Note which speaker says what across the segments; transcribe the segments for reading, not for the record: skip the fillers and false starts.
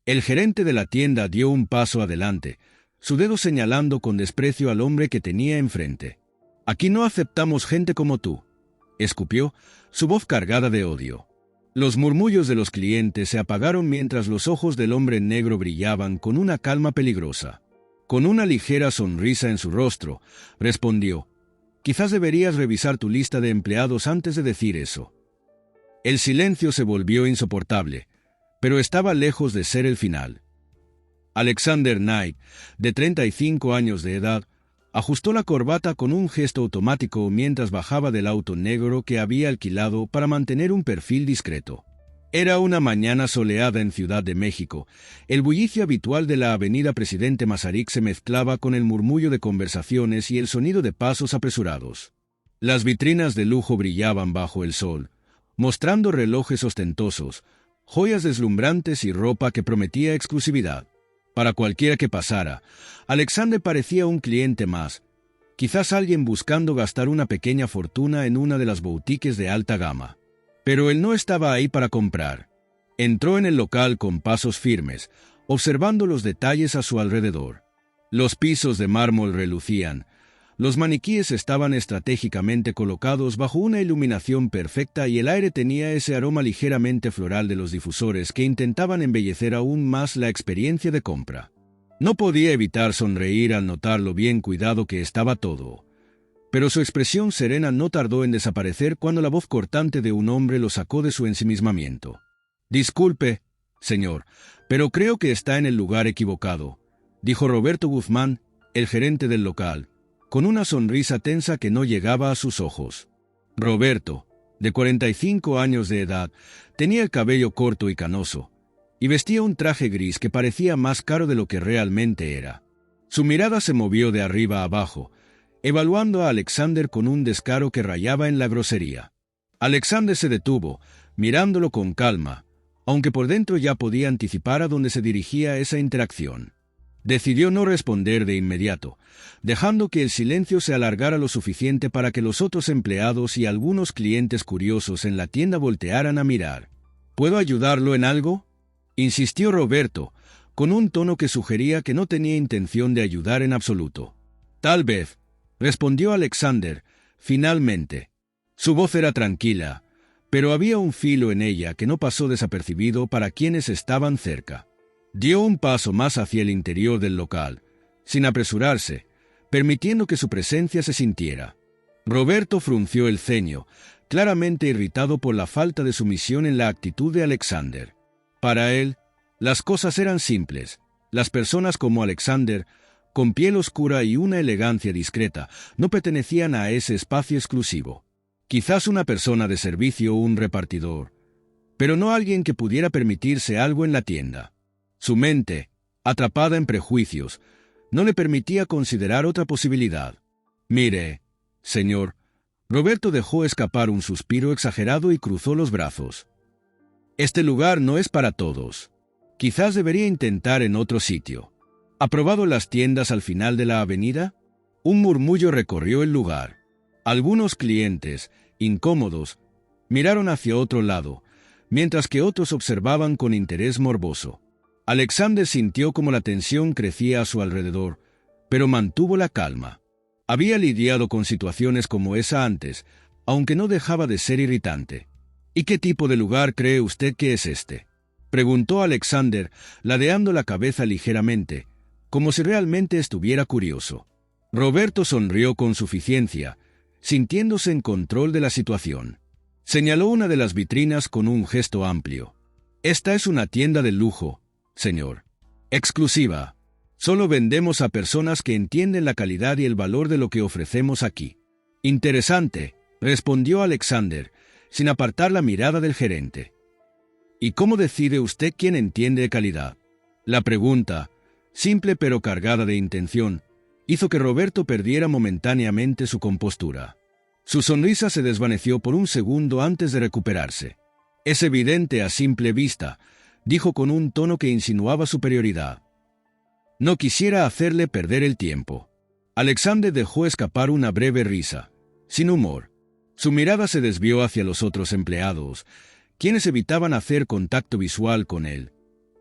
Speaker 1: El gerente de la tienda dio un paso adelante, su dedo señalando con desprecio al hombre que tenía enfrente. «Aquí no aceptamos gente como tú», escupió, su voz cargada de odio. Los murmullos de los clientes se apagaron mientras los ojos del hombre negro brillaban con una calma peligrosa. Con una ligera sonrisa en su rostro, respondió: «Quizás deberías revisar tu lista de empleados antes de decir eso». El silencio se volvió insoportable, pero estaba lejos de ser el final. Alexander Knight, de 35 años de edad, ajustó la corbata con un gesto automático mientras bajaba del auto negro que había alquilado para mantener un perfil discreto. Era una mañana soleada en Ciudad de México. El bullicio habitual de la avenida Presidente Masaryk se mezclaba con el murmullo de conversaciones y el sonido de pasos apresurados. Las vitrinas de lujo brillaban bajo el sol, mostrando relojes ostentosos, joyas deslumbrantes y ropa que prometía exclusividad. Para cualquiera que pasara, Alexander parecía un cliente más, quizás alguien buscando gastar una pequeña fortuna en una de las boutiques de alta gama. Pero él no estaba ahí para comprar. Entró en el local con pasos firmes, observando los detalles a su alrededor. Los pisos de mármol relucían. Los maniquíes estaban estratégicamente colocados bajo una iluminación perfecta y el aire tenía ese aroma ligeramente floral de los difusores que intentaban embellecer aún más la experiencia de compra. No podía evitar sonreír al notar lo bien cuidado que estaba todo. Pero su expresión serena no tardó en desaparecer cuando la voz cortante de un hombre lo sacó de su ensimismamiento. «Disculpe, señor, pero creo que está en el lugar equivocado», dijo Roberto Guzmán, el gerente del local, con una sonrisa tensa que no llegaba a sus ojos. Roberto, de 45 años de edad, tenía el cabello corto y canoso, y vestía un traje gris que parecía más caro de lo que realmente era. Su mirada se movió de arriba a abajo, evaluando a Alexander con un descaro que rayaba en la grosería. Alexander se detuvo, mirándolo con calma, aunque por dentro ya podía anticipar a dónde se dirigía esa interacción. Decidió no responder de inmediato, dejando que el silencio se alargara lo suficiente para que los otros empleados y algunos clientes curiosos en la tienda voltearan a mirar. «¿Puedo ayudarlo en algo?», insistió Roberto, con un tono que sugería que no tenía intención de ayudar en absoluto. «Tal vez», respondió Alexander, finalmente. Su voz era tranquila, pero había un filo en ella que no pasó desapercibido para quienes estaban cerca. Dio un paso más hacia el interior del local, sin apresurarse, permitiendo que su presencia se sintiera. Roberto frunció el ceño, claramente irritado por la falta de sumisión en la actitud de Alexander. Para él, las cosas eran simples. Las personas como Alexander, con piel oscura y una elegancia discreta, no pertenecían a ese espacio exclusivo. Quizás una persona de servicio o un repartidor, pero no alguien que pudiera permitirse algo en la tienda. Su mente, atrapada en prejuicios, no le permitía considerar otra posibilidad. «Mire, señor», Roberto dejó escapar un suspiro exagerado y cruzó los brazos. «Este lugar no es para todos. Quizás debería intentar en otro sitio. ¿Ha probado las tiendas al final de la avenida?». Un murmullo recorrió el lugar. Algunos clientes, incómodos, miraron hacia otro lado, mientras que otros observaban con interés morboso. Alexander sintió como la tensión crecía a su alrededor, pero mantuvo la calma. Había lidiado con situaciones como esa antes, aunque no dejaba de ser irritante. «¿Y qué tipo de lugar cree usted que es este?», preguntó Alexander, ladeando la cabeza ligeramente, como si realmente estuviera curioso. Roberto sonrió con suficiencia, sintiéndose en control de la situación. Señaló una de las vitrinas con un gesto amplio. «Esta es una tienda de lujo, señor. Exclusiva. Solo vendemos a personas que entienden la calidad y el valor de lo que ofrecemos aquí». «Interesante», respondió Alexander, sin apartar la mirada del gerente. «¿Y cómo decide usted quién entiende de calidad?». La pregunta, simple pero cargada de intención, hizo que Roberto perdiera momentáneamente su compostura. Su sonrisa se desvaneció por un segundo antes de recuperarse. «Es evidente a simple vista», dijo con un tono que insinuaba superioridad. «No quisiera hacerle perder el tiempo». Alexander dejó escapar una breve risa, sin humor. Su mirada se desvió hacia los otros empleados, quienes evitaban hacer contacto visual con él,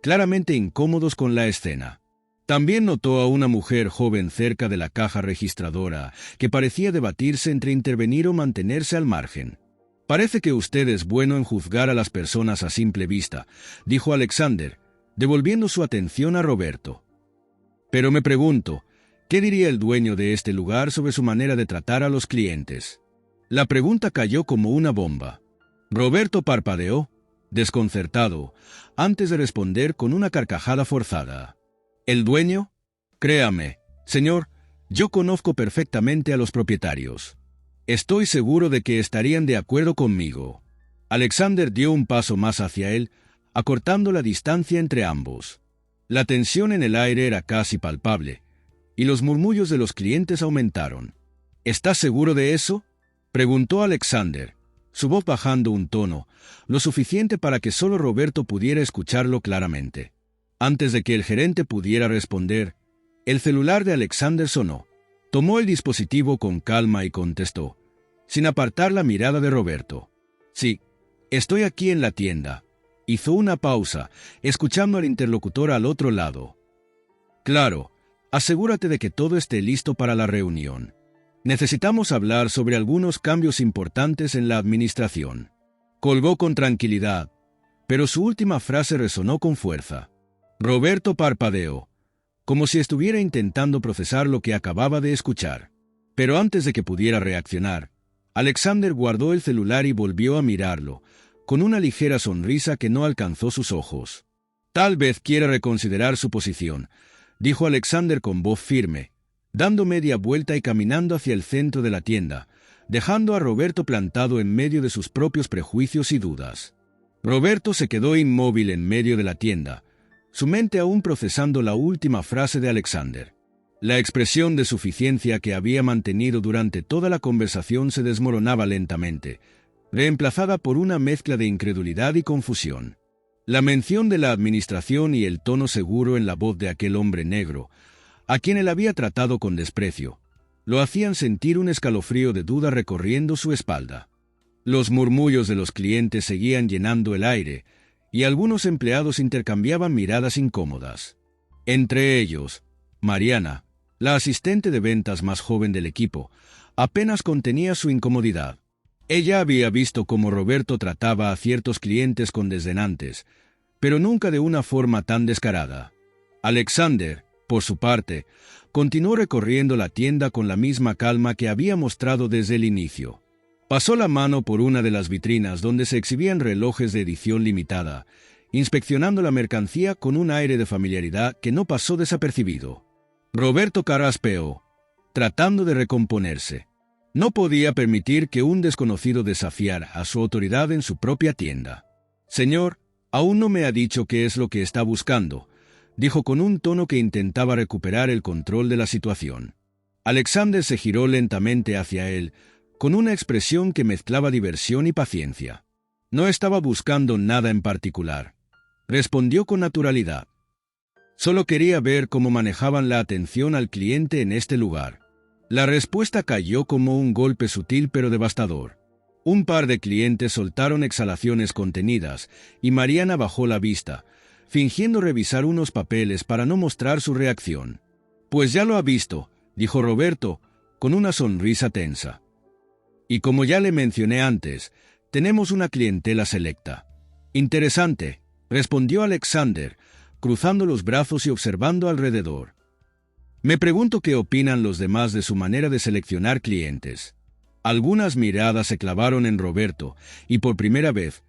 Speaker 1: claramente incómodos con la escena. También notó a una mujer joven cerca de la caja registradora, que parecía debatirse entre intervenir o mantenerse al margen. «Parece que usted es bueno en juzgar a las personas a simple vista», dijo Alexander, devolviendo su atención a Roberto. «Pero me pregunto, ¿qué diría el dueño de este lugar sobre su manera de tratar a los clientes?» La pregunta cayó como una bomba. Roberto parpadeó, desconcertado, antes de responder con una carcajada forzada. ¿El dueño? Créame, señor, yo conozco perfectamente a los propietarios. Estoy seguro de que estarían de acuerdo conmigo. Alexander dio un paso más hacia él, acortando la distancia entre ambos. La tensión en el aire era casi palpable, y los murmullos de los clientes aumentaron. ¿Estás seguro de eso?, preguntó Alexander, su voz bajando un tono, lo suficiente para que solo Roberto pudiera escucharlo claramente. Antes de que el gerente pudiera responder, el celular de Alexander sonó. Tomó el dispositivo con calma y contestó, sin apartar la mirada de Roberto. «Sí, estoy aquí en la tienda». Hizo una pausa, escuchando al interlocutor al otro lado. «Claro, asegúrate de que todo esté listo para la reunión. Necesitamos hablar sobre algunos cambios importantes en la administración». Colgó con tranquilidad, pero su última frase resonó con fuerza. Roberto parpadeó, como si estuviera intentando procesar lo que acababa de escuchar. Pero antes de que pudiera reaccionar, Alexander guardó el celular y volvió a mirarlo, con una ligera sonrisa que no alcanzó sus ojos. «Tal vez quiera reconsiderar su posición», dijo Alexander con voz firme, dando media vuelta y caminando hacia el centro de la tienda, dejando a Roberto plantado en medio de sus propios prejuicios y dudas. Roberto se quedó inmóvil en medio de la tienda, su mente aún procesando la última frase de Alexander. La expresión de suficiencia que había mantenido durante toda la conversación se desmoronaba lentamente, reemplazada por una mezcla de incredulidad y confusión. La mención de la administración y el tono seguro en la voz de aquel hombre negro, a quien él había tratado con desprecio, lo hacían sentir un escalofrío de duda recorriendo su espalda. Los murmullos de los clientes seguían llenando el aire, y algunos empleados intercambiaban miradas incómodas. Entre ellos, Mariana, la asistente de ventas más joven del equipo, apenas contenía su incomodidad. Ella había visto cómo Roberto trataba a ciertos clientes condescendientes, pero nunca de una forma tan descarada. Alexander, por su parte, continuó recorriendo la tienda con la misma calma que había mostrado desde el inicio. Pasó la mano por una de las vitrinas donde se exhibían relojes de edición limitada, inspeccionando la mercancía con un aire de familiaridad que no pasó desapercibido. Roberto carraspeó, tratando de recomponerse. No podía permitir que un desconocido desafiara a su autoridad en su propia tienda. «Señor, aún no me ha dicho qué es lo que está buscando», dijo con un tono que intentaba recuperar el control de la situación. Alexander se giró lentamente hacia él, con una expresión que mezclaba diversión y paciencia. «No estaba buscando nada en particular», respondió con naturalidad. «Solo quería ver cómo manejaban la atención al cliente en este lugar». La respuesta cayó como un golpe sutil pero devastador. Un par de clientes soltaron exhalaciones contenidas, y Mariana bajó la vista, fingiendo revisar unos papeles para no mostrar su reacción. «Pues ya lo ha visto», dijo Roberto, con una sonrisa tensa. «Y como ya le mencioné antes, tenemos una clientela selecta». «Interesante», respondió Alexander, cruzando los brazos y observando alrededor. «Me pregunto qué opinan los demás de su manera de seleccionar clientes». Algunas miradas se clavaron en Roberto, y por primera vez,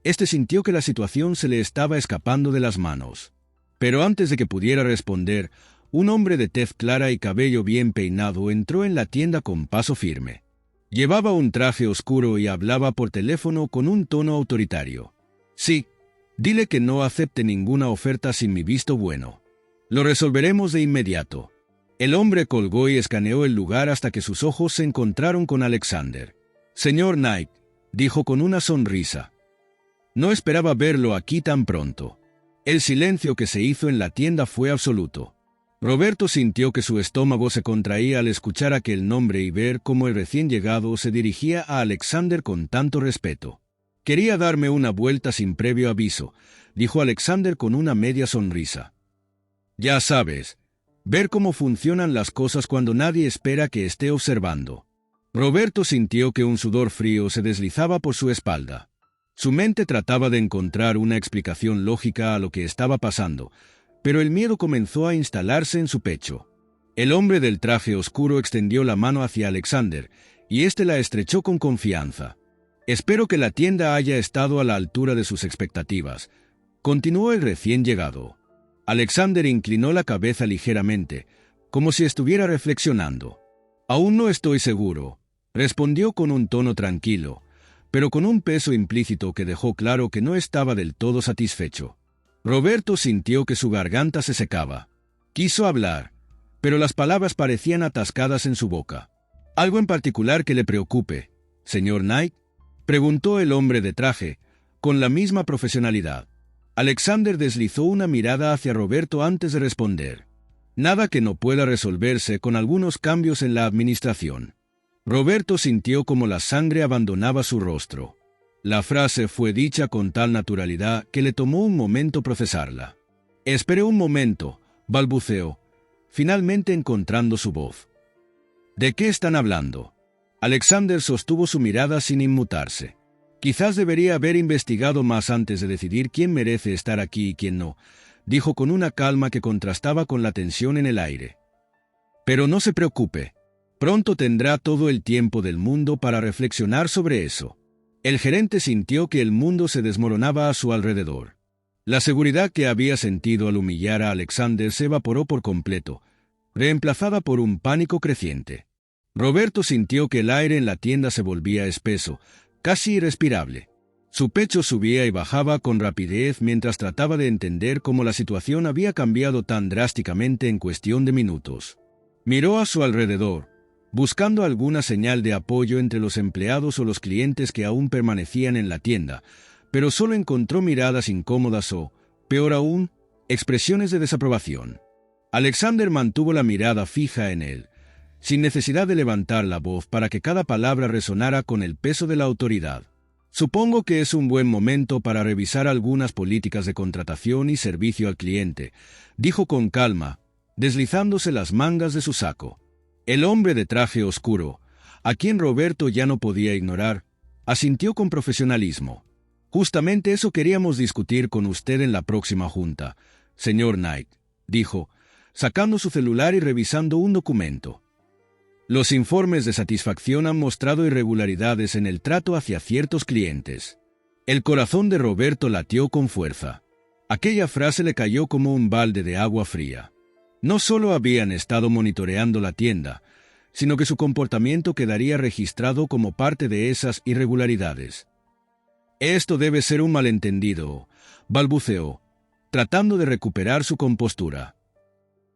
Speaker 1: éste sintió que la situación se le estaba escapando de las manos. Pero antes de que pudiera responder, un hombre de tez clara y cabello bien peinado entró en la tienda con paso firme. Llevaba un traje oscuro y hablaba por teléfono con un tono autoritario. «Sí, dile que no acepte ninguna oferta sin mi visto bueno. Lo resolveremos de inmediato». El hombre colgó y escaneó el lugar hasta que sus ojos se encontraron con Alexander. «Señor Knight», dijo con una sonrisa. «No esperaba verlo aquí tan pronto». El silencio que se hizo en la tienda fue absoluto. Roberto sintió que su estómago se contraía al escuchar aquel nombre y ver cómo el recién llegado se dirigía a Alexander con tanto respeto. Quería darme una vuelta sin previo aviso, dijo Alexander con una media sonrisa. Ya sabes, ver cómo funcionan las cosas cuando nadie espera que esté observando. Roberto sintió que un sudor frío se deslizaba por su espalda. Su mente trataba de encontrar una explicación lógica a lo que estaba pasando, pero el miedo comenzó a instalarse en su pecho. El hombre del traje oscuro extendió la mano hacia Alexander, y éste la estrechó con confianza. Espero que la tienda haya estado a la altura de sus expectativas, continuó el recién llegado. Alexander inclinó la cabeza ligeramente, como si estuviera reflexionando. Aún no estoy seguro, respondió con un tono tranquilo, pero con un peso implícito que dejó claro que no estaba del todo satisfecho. Roberto sintió que su garganta se secaba. Quiso hablar, pero las palabras parecían atascadas en su boca. ¿Algo en particular que le preocupe, señor Knight?, preguntó el hombre de traje, con la misma profesionalidad. Alexander deslizó una mirada hacia Roberto antes de responder. Nada que no pueda resolverse con algunos cambios en la administración. Roberto sintió como la sangre abandonaba su rostro. La frase fue dicha con tal naturalidad que le tomó un momento procesarla. Esperé un momento, balbuceó, finalmente encontrando su voz. ¿De qué están hablando? Alexander sostuvo su mirada sin inmutarse. Quizás debería haber investigado más antes de decidir quién merece estar aquí y quién no, dijo con una calma que contrastaba con la tensión en el aire. Pero no se preocupe. Pronto tendrá todo el tiempo del mundo para reflexionar sobre eso. El gerente sintió que el mundo se desmoronaba a su alrededor. La seguridad que había sentido al humillar a Alexander se evaporó por completo, reemplazada por un pánico creciente. Roberto sintió que el aire en la tienda se volvía espeso, casi irrespirable. Su pecho subía y bajaba con rapidez mientras trataba de entender cómo la situación había cambiado tan drásticamente en cuestión de minutos. Miró a su alrededor, buscando alguna señal de apoyo entre los empleados o los clientes que aún permanecían en la tienda, pero solo encontró miradas incómodas o, peor aún, expresiones de desaprobación. Alexander mantuvo la mirada fija en él, sin necesidad de levantar la voz para que cada palabra resonara con el peso de la autoridad. Supongo que es un buen momento para revisar algunas políticas de contratación y servicio al cliente, dijo con calma, deslizándose las mangas de su saco. El hombre de traje oscuro, a quien Roberto ya no podía ignorar, asintió con profesionalismo. Justamente eso queríamos discutir con usted en la próxima junta, señor Knight, dijo, sacando su celular y revisando un documento. Los informes de satisfacción han mostrado irregularidades en el trato hacia ciertos clientes. El corazón de Roberto latió con fuerza. Aquella frase le cayó como un balde de agua fría. No solo habían estado monitoreando la tienda, sino que su comportamiento quedaría registrado como parte de esas irregularidades. Esto debe ser un malentendido, balbuceó, tratando de recuperar su compostura.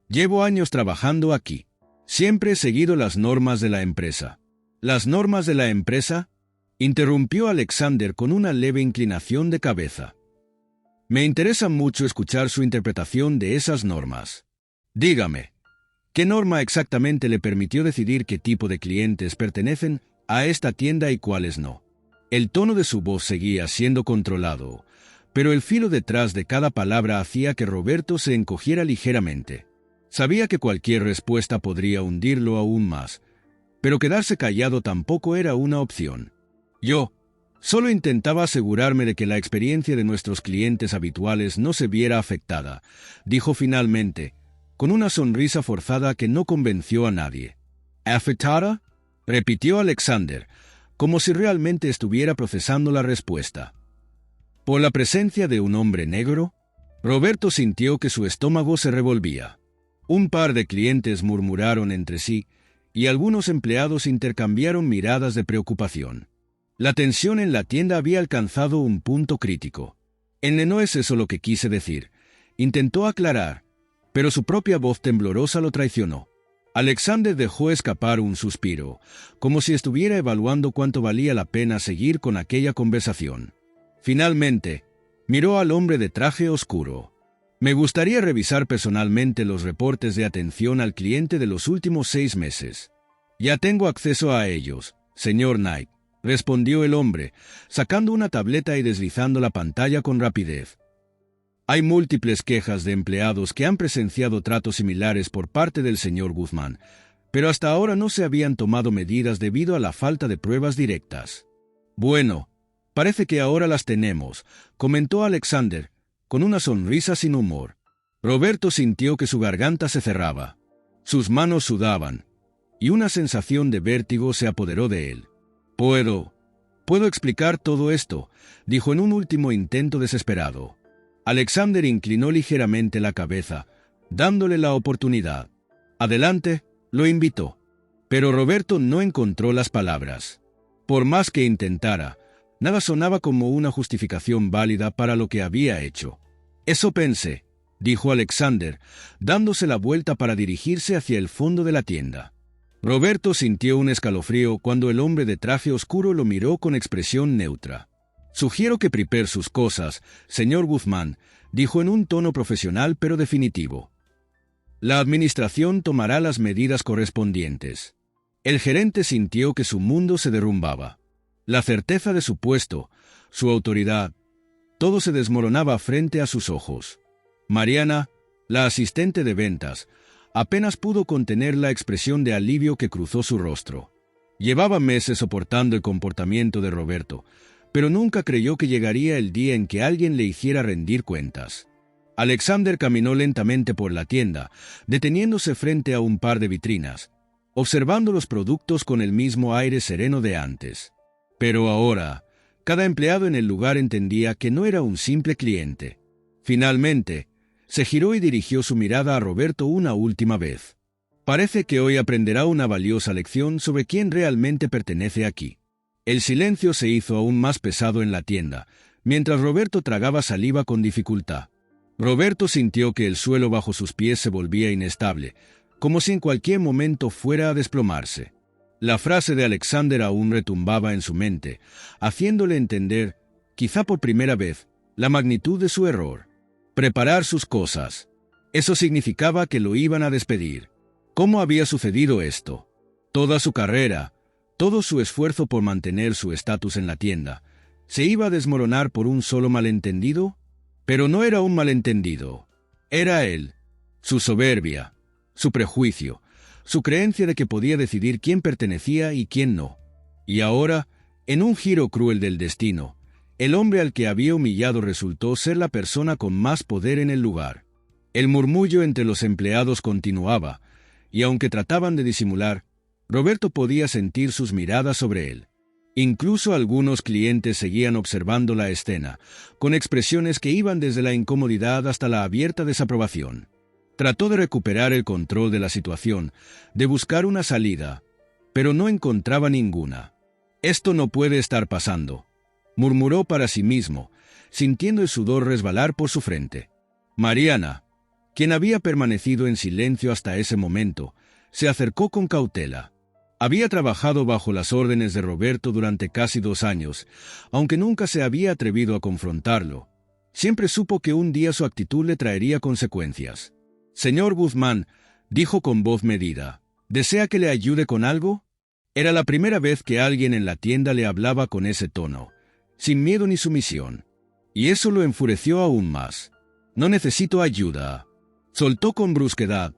Speaker 1: Llevo años trabajando aquí. Siempre he seguido las normas de la empresa. ¿Las normas de la empresa?, interrumpió Alexander con una leve inclinación de cabeza. Me interesa mucho escuchar su interpretación de esas normas. Dígame, ¿qué norma exactamente le permitió decidir qué tipo de clientes pertenecen a esta tienda y cuáles no? El tono de su voz seguía siendo controlado, pero el filo detrás de cada palabra hacía que Roberto se encogiera ligeramente. Sabía que cualquier respuesta podría hundirlo aún más, pero quedarse callado tampoco era una opción. Yo solo intentaba asegurarme de que la experiencia de nuestros clientes habituales no se viera afectada, dijo finalmente, con una sonrisa forzada que no convenció a nadie. ¿Afectada?, repitió Alexander, como si realmente estuviera procesando la respuesta. ¿Por la presencia de un hombre negro? Roberto sintió que su estómago se revolvía. Un par de clientes murmuraron entre sí, y algunos empleados intercambiaron miradas de preocupación. La tensión en la tienda había alcanzado un punto crítico. No es eso lo que quise decir. Intentó aclarar, pero su propia voz temblorosa lo traicionó. Alexander dejó escapar un suspiro, como si estuviera evaluando cuánto valía la pena seguir con aquella conversación. Finalmente, miró al hombre de traje oscuro. Me gustaría revisar personalmente los reportes de atención al cliente de los últimos 6 meses. Ya tengo acceso a ellos, señor Knight, respondió el hombre, sacando una tableta y deslizando la pantalla con rapidez. Hay múltiples quejas de empleados que han presenciado tratos similares por parte del señor Guzmán, pero hasta ahora no se habían tomado medidas debido a la falta de pruebas directas. Bueno, parece que ahora las tenemos, comentó Alexander, con una sonrisa sin humor. Roberto sintió que su garganta se cerraba. Sus manos sudaban, y una sensación de vértigo se apoderó de él. Puedo explicar todo esto, dijo en un último intento desesperado. Alexander inclinó ligeramente la cabeza, dándole la oportunidad. Adelante, lo invitó. Pero Roberto no encontró las palabras. Por más que intentara, nada sonaba como una justificación válida para lo que había hecho. Eso pensé, dijo Alexander, dándose la vuelta para dirigirse hacia el fondo de la tienda. Roberto sintió un escalofrío cuando el hombre de traje oscuro lo miró con expresión neutra. Sugiero que prepare sus cosas, señor Guzmán, dijo en un tono profesional pero definitivo. La administración tomará las medidas correspondientes. El gerente sintió que su mundo se derrumbaba. La certeza de su puesto, su autoridad, todo se desmoronaba frente a sus ojos. Mariana, la asistente de ventas, apenas pudo contener la expresión de alivio que cruzó su rostro. Llevaba meses soportando el comportamiento de Roberto, pero nunca creyó que llegaría el día en que alguien le hiciera rendir cuentas. Alexander caminó lentamente por la tienda, deteniéndose frente a un par de vitrinas, observando los productos con el mismo aire sereno de antes. Pero ahora, cada empleado en el lugar entendía que no era un simple cliente. Finalmente, se giró y dirigió su mirada a Roberto una última vez. Parece que hoy aprenderá una valiosa lección sobre quién realmente pertenece aquí. El silencio se hizo aún más pesado en la tienda, mientras Roberto tragaba saliva con dificultad. Roberto sintió que el suelo bajo sus pies se volvía inestable, como si en cualquier momento fuera a desplomarse. La frase de Alexander aún retumbaba en su mente, haciéndole entender, quizá por primera vez, la magnitud de su error. Preparar sus cosas. Eso significaba que lo iban a despedir. ¿Cómo había sucedido esto? Toda su carrera, todo su esfuerzo por mantener su estatus en la tienda, ¿se iba a desmoronar por un solo malentendido? Pero no era un malentendido. Era él, su soberbia, su prejuicio, su creencia de que podía decidir quién pertenecía y quién no. Y ahora, en un giro cruel del destino, el hombre al que había humillado resultó ser la persona con más poder en el lugar. El murmullo entre los empleados continuaba, y aunque trataban de disimular, Roberto podía sentir sus miradas sobre él. Incluso algunos clientes seguían observando la escena, con expresiones que iban desde la incomodidad hasta la abierta desaprobación. Trató de recuperar el control de la situación, de buscar una salida, pero no encontraba ninguna. «Esto no puede estar pasando», murmuró para sí mismo, sintiendo el sudor resbalar por su frente. Mariana, quien había permanecido en silencio hasta ese momento, se acercó con cautela. Había trabajado bajo las órdenes de Roberto durante casi 2 años, aunque nunca se había atrevido a confrontarlo. Siempre supo que un día su actitud le traería consecuencias. «Señor Guzmán», dijo con voz medida, «¿desea que le ayude con algo?» Era la primera vez que alguien en la tienda le hablaba con ese tono, sin miedo ni sumisión. Y eso lo enfureció aún más. «No necesito ayuda», soltó con brusquedad,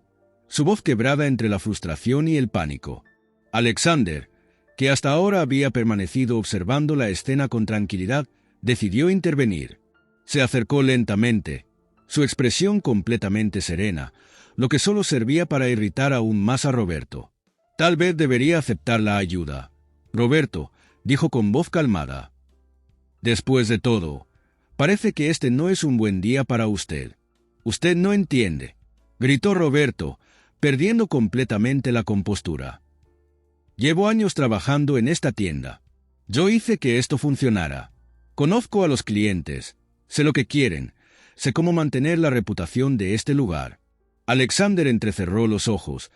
Speaker 1: su voz quebrada entre la frustración y el pánico. Alexander, que hasta ahora había permanecido observando la escena con tranquilidad, decidió intervenir. Se acercó lentamente, su expresión completamente serena, lo que solo servía para irritar aún más a Roberto. «Tal vez debería aceptar la ayuda», Roberto dijo con voz calmada. «Después de todo, parece que este no es un buen día para usted. Usted no entiende», gritó Roberto, perdiendo completamente la compostura. «Llevo años trabajando en esta tienda. Yo hice que esto funcionara. Conozco a los clientes, sé lo que quieren, sé cómo mantener la reputación de este lugar». Alexander entrecerró los ojos,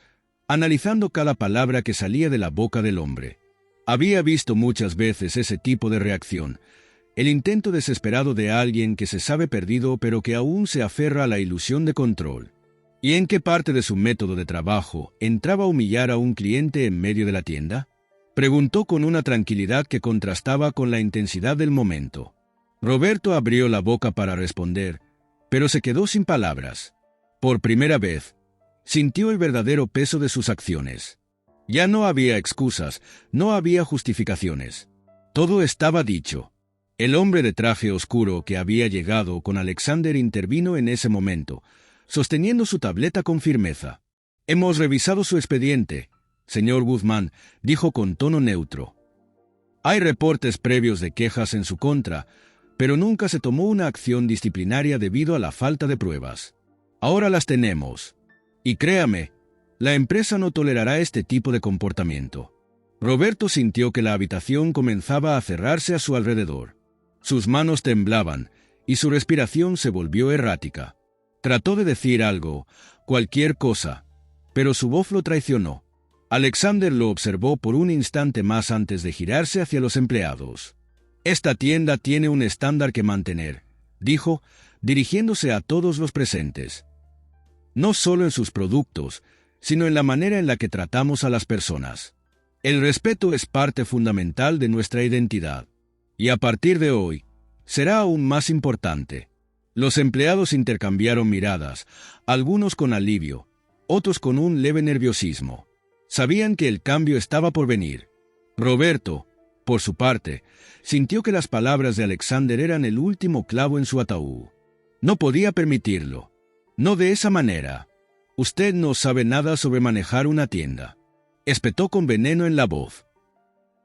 Speaker 1: analizando cada palabra que salía de la boca del hombre. Había visto muchas veces ese tipo de reacción, el intento desesperado de alguien que se sabe perdido pero que aún se aferra a la ilusión de control. ¿Y en qué parte de su método de trabajo entraba a humillar a un cliente en medio de la tienda? Preguntó con una tranquilidad que contrastaba con la intensidad del momento. Roberto abrió la boca para responder, pero se quedó sin palabras. Por primera vez, sintió el verdadero peso de sus acciones. Ya no había excusas, no había justificaciones. Todo estaba dicho. El hombre de traje oscuro que había llegado con Alexander intervino en ese momento, sosteniendo su tableta con firmeza. «Hemos revisado su expediente, señor Guzmán», dijo con tono neutro. «Hay reportes previos de quejas en su contra, pero nunca se tomó una acción disciplinaria debido a la falta de pruebas. Ahora las tenemos. Y créame, la empresa no tolerará este tipo de comportamiento». Roberto sintió que la habitación comenzaba a cerrarse a su alrededor. Sus manos temblaban y su respiración se volvió errática. Trató de decir algo, cualquier cosa, pero su voz lo traicionó. Alexander lo observó por un instante más antes de girarse hacia los empleados. «Esta tienda tiene un estándar que mantener», dijo, dirigiéndose a todos los presentes. «No solo en sus productos, sino en la manera en la que tratamos a las personas. El respeto es parte fundamental de nuestra identidad. Y a partir de hoy, será aún más importante». Los empleados intercambiaron miradas, algunos con alivio, otros con un leve nerviosismo. Sabían que el cambio estaba por venir. Roberto, por su parte, sintió que las palabras de Alexander eran el último clavo en su ataúd. No podía permitirlo. No de esa manera. «Usted no sabe nada sobre manejar una tienda», espetó con veneno en la voz.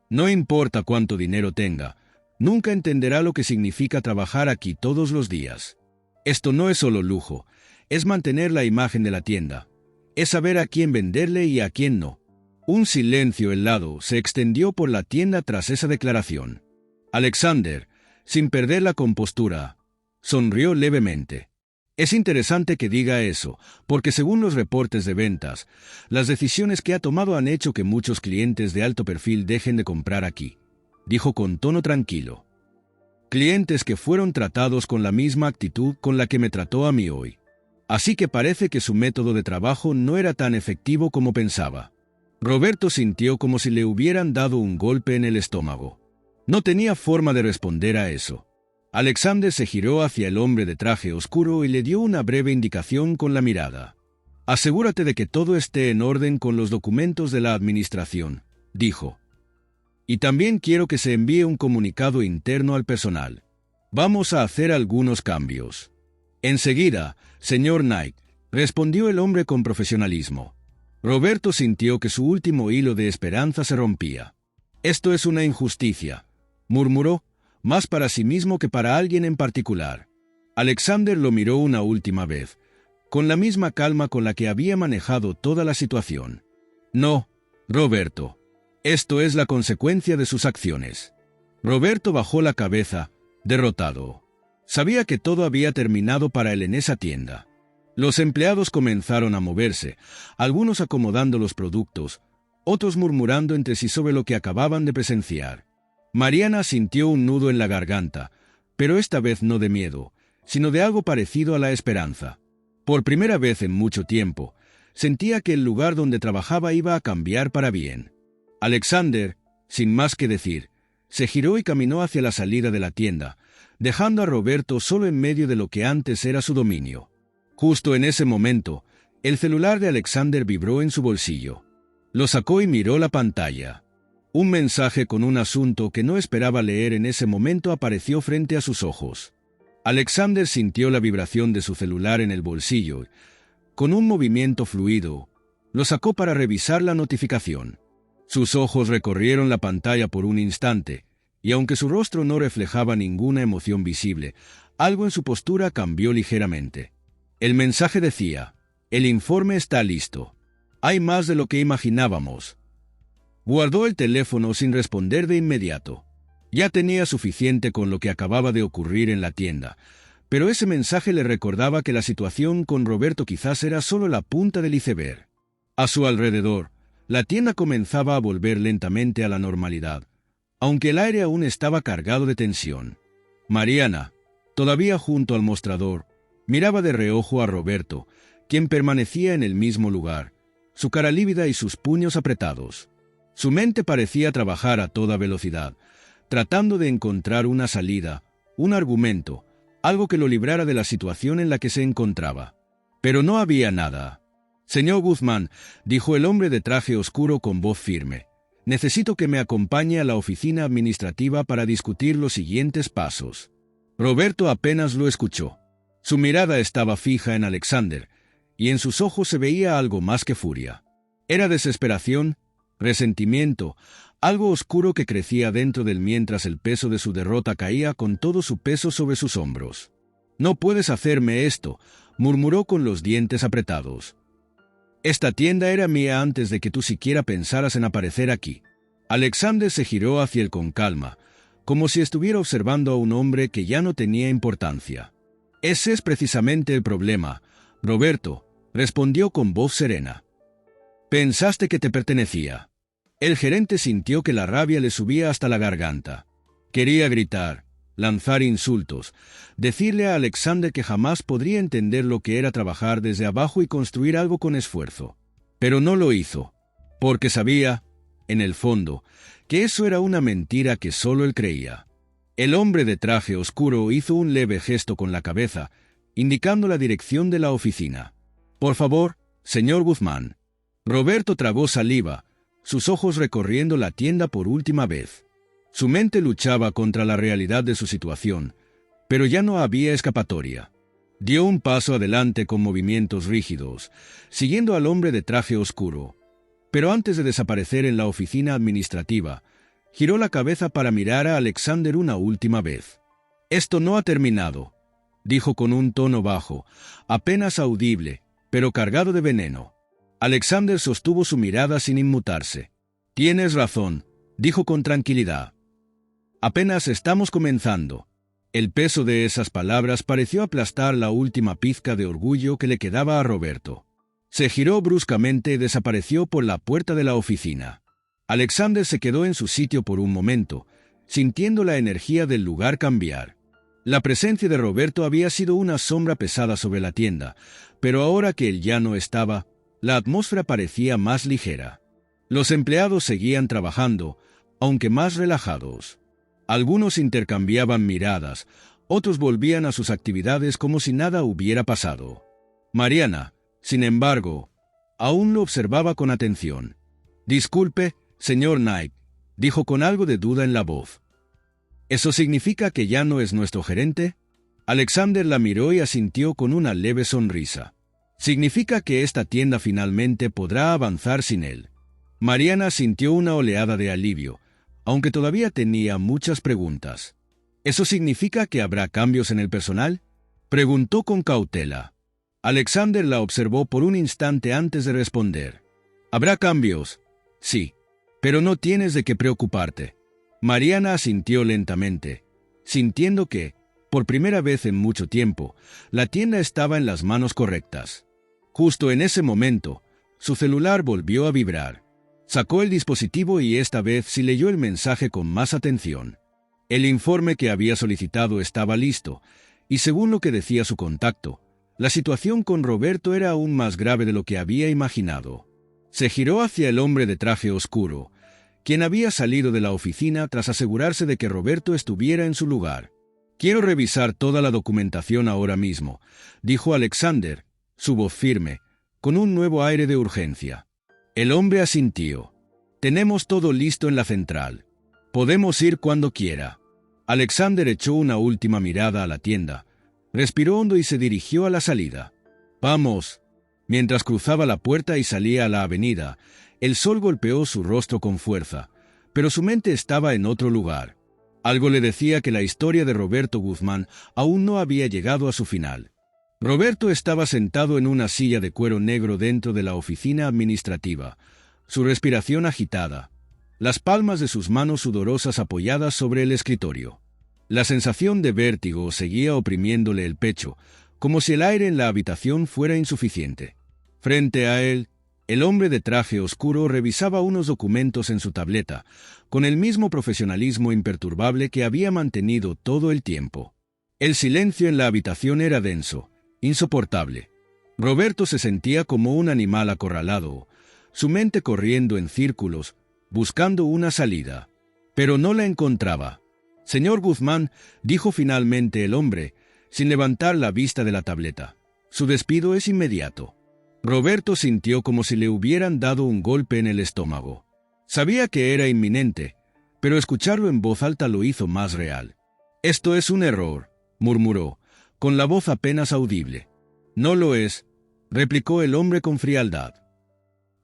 Speaker 1: «No importa cuánto dinero tenga, nunca entenderá lo que significa trabajar aquí todos los días. Esto no es solo lujo, es mantener la imagen de la tienda, es saber a quién venderle y a quién no». Un silencio helado se extendió por la tienda tras esa declaración. Alexander, sin perder la compostura, sonrió levemente. Es interesante que diga eso, porque según los reportes de ventas, las decisiones que ha tomado han hecho que muchos clientes de alto perfil dejen de comprar aquí, dijo con tono tranquilo. Clientes que fueron tratados con la misma actitud con la que me trató a mí hoy. Así que parece que su método de trabajo no era tan efectivo como pensaba. Roberto sintió como si le hubieran dado un golpe en el estómago. No tenía forma de responder a eso. Alexander se giró hacia el hombre de traje oscuro y le dio una breve indicación con la mirada. «Asegúrate de que todo esté en orden con los documentos de la administración», dijo. «Y también quiero que se envíe un comunicado interno al personal. Vamos a hacer algunos cambios». «Enseguida, señor Knight», respondió el hombre con profesionalismo. Roberto sintió que su último hilo de esperanza se rompía. «Esto es una injusticia», murmuró, más para sí mismo que para alguien en particular. Alexander lo miró una última vez, con la misma calma con la que había manejado toda la situación. «No, Roberto. Esto es la consecuencia de sus acciones». Roberto bajó la cabeza, derrotado. Sabía que todo había terminado para él en esa tienda. Los empleados comenzaron a moverse, algunos acomodando los productos, otros murmurando entre sí sobre lo que acababan de presenciar. Mariana sintió un nudo en la garganta, pero esta vez no de miedo, sino de algo parecido a la esperanza. Por primera vez en mucho tiempo, sentía que el lugar donde trabajaba iba a cambiar para bien. Alexander, sin más que decir, se giró y caminó hacia la salida de la tienda, dejando a Roberto solo en medio de lo que antes era su dominio. Justo en ese momento, el celular de Alexander vibró en su bolsillo. Lo sacó y miró la pantalla. Un mensaje con un asunto que no esperaba leer en ese momento apareció frente a sus ojos. Alexander sintió la vibración de su celular en el bolsillo. Con un movimiento fluido, lo sacó para revisar la notificación. Sus ojos recorrieron la pantalla por un instante, y aunque su rostro no reflejaba ninguna emoción visible, algo en su postura cambió ligeramente. El mensaje decía: «El informe está listo. Hay más de lo que imaginábamos». Guardó el teléfono sin responder de inmediato. Ya tenía suficiente con lo que acababa de ocurrir en la tienda, pero ese mensaje le recordaba que la situación con Roberto quizás era solo la punta del iceberg. A su alrededor, la tienda comenzaba a volver lentamente a la normalidad, aunque el aire aún estaba cargado de tensión. Mariana, todavía junto al mostrador, miraba de reojo a Roberto, quien permanecía en el mismo lugar, su cara lívida y sus puños apretados. Su mente parecía trabajar a toda velocidad, tratando de encontrar una salida, un argumento, algo que lo librara de la situación en la que se encontraba. Pero no había nada. «Señor Guzmán», dijo el hombre de traje oscuro con voz firme, «necesito que me acompañe a la oficina administrativa para discutir los siguientes pasos». Roberto apenas lo escuchó. Su mirada estaba fija en Alexander, y en sus ojos se veía algo más que furia. Era desesperación, resentimiento, algo oscuro que crecía dentro de él mientras el peso de su derrota caía con todo su peso sobre sus hombros. «No puedes hacerme esto», murmuró con los dientes apretados. «Esta tienda era mía antes de que tú siquiera pensaras en aparecer aquí». Alexander se giró hacia él con calma, como si estuviera observando a un hombre que ya no tenía importancia. «Ese es precisamente el problema, Roberto», respondió con voz serena. «Pensaste que te pertenecía». El gerente sintió que la rabia le subía hasta la garganta. Quería gritar, lanzar insultos, decirle a Alexander que jamás podría entender lo que era trabajar desde abajo y construir algo con esfuerzo. Pero no lo hizo, porque sabía, en el fondo, que eso era una mentira que solo él creía. El hombre de traje oscuro hizo un leve gesto con la cabeza, indicando la dirección de la oficina. «Por favor, señor Guzmán». Roberto tragó saliva, sus ojos recorriendo la tienda por última vez. Su mente luchaba contra la realidad de su situación, pero ya no había escapatoria. Dio un paso adelante con movimientos rígidos, siguiendo al hombre de traje oscuro, pero antes de desaparecer en la oficina administrativa, giró la cabeza para mirar a Alexander una última vez. «Esto no ha terminado», dijo con un tono bajo, apenas audible, pero cargado de veneno. Alexander sostuvo su mirada sin inmutarse. «Tienes razón», dijo con tranquilidad. «Apenas estamos comenzando». El peso de esas palabras pareció aplastar la última pizca de orgullo que le quedaba a Roberto. Se giró bruscamente y desapareció por la puerta de la oficina. Alexander se quedó en su sitio por un momento, sintiendo la energía del lugar cambiar. La presencia de Roberto había sido una sombra pesada sobre la tienda, pero ahora que él ya no estaba, la atmósfera parecía más ligera. Los empleados seguían trabajando, aunque más relajados. Algunos intercambiaban miradas, otros volvían a sus actividades como si nada hubiera pasado. Mariana, sin embargo, aún lo observaba con atención. «Disculpe, señor Knight», dijo con algo de duda en la voz. «¿Eso significa que ya no es nuestro gerente?» Alexander la miró y asintió con una leve sonrisa. «Significa que esta tienda finalmente podrá avanzar sin él». Mariana sintió una oleada de alivio, aunque todavía tenía muchas preguntas. «¿Eso significa que habrá cambios en el personal?», preguntó con cautela. Alexander la observó por un instante antes de responder. «Habrá cambios, sí, pero no tienes de qué preocuparte». Mariana asintió lentamente, sintiendo que, por primera vez en mucho tiempo, la tienda estaba en las manos correctas. Justo en ese momento, su celular volvió a vibrar. Sacó el dispositivo y esta vez sí leyó el mensaje con más atención. El informe que había solicitado estaba listo, y según lo que decía su contacto, la situación con Roberto era aún más grave de lo que había imaginado. Se giró hacia el hombre de traje oscuro, quien había salido de la oficina tras asegurarse de que Roberto estuviera en su lugar. «Quiero revisar toda la documentación ahora mismo», dijo Alexander, su voz firme, con un nuevo aire de urgencia. El hombre asintió. «Tenemos todo listo en la central. Podemos ir cuando quiera». Alexander echó una última mirada a la tienda, respiró hondo y se dirigió a la salida. «Vamos». Mientras cruzaba la puerta y salía a la avenida, el sol golpeó su rostro con fuerza, pero su mente estaba en otro lugar. Algo le decía que la historia de Roberto Guzmán aún no había llegado a su final. Roberto estaba sentado en una silla de cuero negro dentro de la oficina administrativa, su respiración agitada, las palmas de sus manos sudorosas apoyadas sobre el escritorio. La sensación de vértigo seguía oprimiéndole el pecho, como si el aire en la habitación fuera insuficiente. Frente a él, el hombre de traje oscuro revisaba unos documentos en su tableta, con el mismo profesionalismo imperturbable que había mantenido todo el tiempo. El silencio en la habitación era denso, insoportable. Roberto se sentía como un animal acorralado, su mente corriendo en círculos, buscando una salida. Pero no la encontraba. Señor Guzmán, dijo finalmente el hombre, sin levantar la vista de la tableta. Su despido es inmediato. Roberto sintió como si le hubieran dado un golpe en el estómago. Sabía que era inminente, pero escucharlo en voz alta lo hizo más real. «Esto es un error», murmuró, con la voz apenas audible. «No lo es», replicó el hombre con frialdad.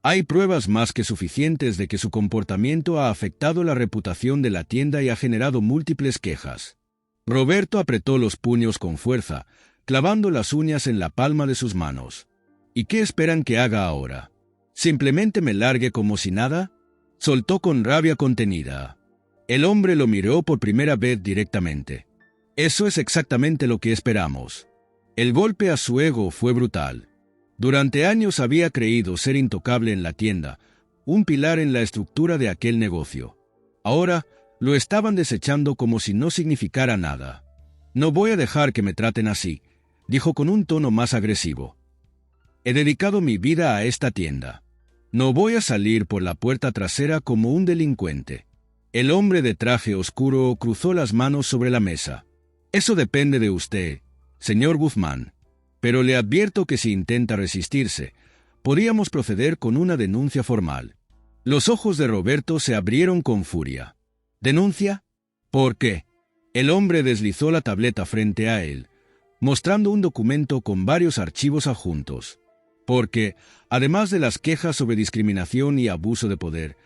Speaker 1: «Hay pruebas más que suficientes de que su comportamiento ha afectado la reputación de la tienda y ha generado múltiples quejas». Roberto apretó los puños con fuerza, clavando las uñas en la palma de sus manos. «¿Y qué esperan que haga ahora? ¿Simplemente me largue como si nada?», soltó con rabia contenida. El hombre lo miró por primera vez directamente. «Eso es exactamente lo que esperamos». El golpe a su ego fue brutal. Durante años había creído ser intocable en la tienda, un pilar en la estructura de aquel negocio. Ahora lo estaban desechando como si no significara nada. «No voy a dejar que me traten así», dijo con un tono más agresivo. «He dedicado mi vida a esta tienda. No voy a salir por la puerta trasera como un delincuente». El hombre de traje oscuro cruzó las manos sobre la mesa. «Eso depende de usted, señor Guzmán. Pero le advierto que si intenta resistirse, podríamos proceder con una denuncia formal». Los ojos de Roberto se abrieron con furia. «¿Denuncia? ¿Por qué?». El hombre deslizó la tableta frente a él, mostrando un documento con varios archivos adjuntos. «Porque, además de las quejas sobre discriminación y abuso de poder,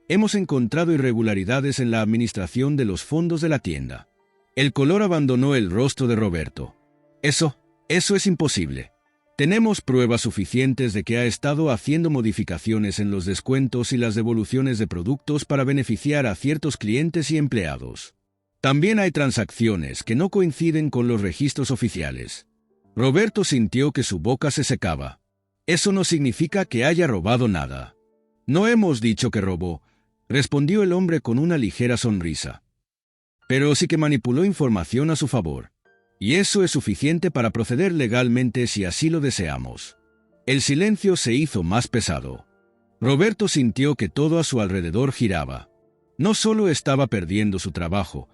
Speaker 1: hemos encontrado irregularidades en la administración de los fondos de la tienda». El color abandonó el rostro de Roberto. Eso es imposible. Tenemos pruebas suficientes de que ha estado haciendo modificaciones en los descuentos y las devoluciones de productos para beneficiar a ciertos clientes y empleados. También hay transacciones que no coinciden con los registros oficiales». Roberto sintió que su boca se secaba. «Eso no significa que haya robado nada». «No hemos dicho que robó», respondió el hombre con una ligera sonrisa. «Pero sí que manipuló información a su favor. Y eso es suficiente para proceder legalmente si así lo deseamos». El silencio se hizo más pesado. Roberto sintió que todo a su alrededor giraba. No solo estaba perdiendo su trabajo,